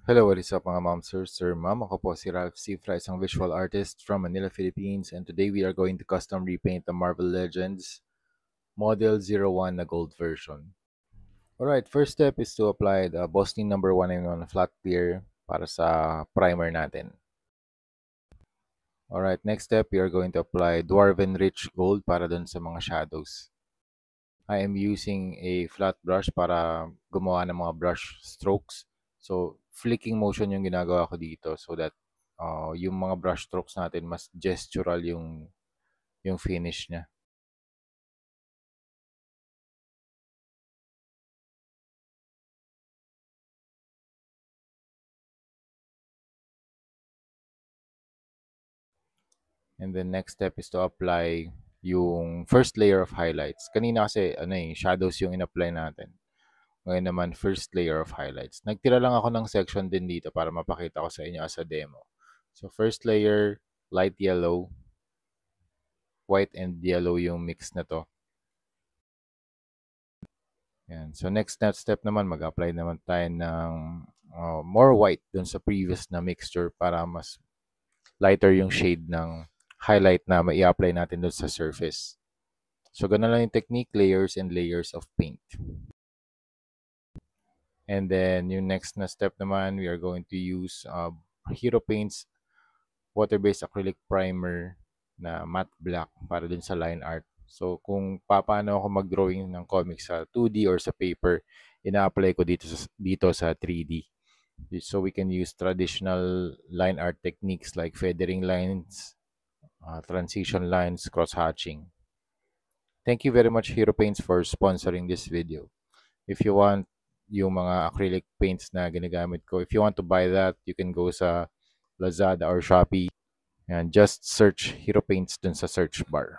Hello, what is up mga ma'am, sir, ma'am. Ako po si Ralph Cifra, isang visual artist from Manila, Philippines. And today we are going to custom repaint the Marvel Legends Model 01 na gold version. Alright, first step is to apply the Boston number 1 in 1 flat clear para sa primer natin. Alright, next step, we are going to apply Dwarven Rich Gold para dun sa mga shadows. I am using a flat brush para gumawa ng mga brush strokes. So, flicking motion yung ginagawa ko dito so that yung mga brush strokes natin mas gestural yung finish niya. And then next step is to apply yung first layer of highlights. Kanina kasi shadows yung in-apply natin. Ngayon naman first layer of highlights. Nagtira lang ako ng section din dito para mapakita ko sa inyo as a demo. So first layer, light yellow, white and yellow yung mix na to. Yan. So next step naman, mag-apply naman tayo ng more white dun sa previous na mixture para mas lighter yung shade ng highlight na mai-apply natin dun sa surface. So ganun lang yung technique, layers and layers of paint. And then yung next na step naman, we are going to use Hero Paints water-based acrylic primer na matte black para dun sa line art. So, kung paano ako mag-drawing ng comics sa 2D or sa paper, ina-apply ko dito sa 3D. So, we can use traditional line art techniques like feathering lines, transition lines, cross-hatching. Thank you very much, Hero Paints, for sponsoring this video. If you want yung mga acrylic paints na ginagamit ko, if you want to buy that, you can go sa Lazada or Shopee. And just search Hero Paints dun sa search bar.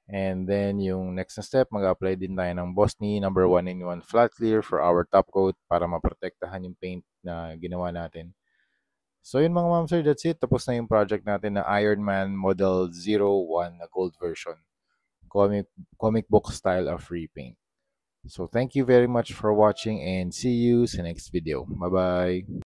And then yung next na step, mag-apply din tayo ng Bosni number 1 in 1 flat clear for our top coat para maprotektahan yung paint na ginawa natin. So yun mga ma'am sir, that's it. Tapos na yung project natin na Iron Man Model 01 na gold version. Comic book style of repaint. So thank you very much for watching and see you sa next video. Bye-bye!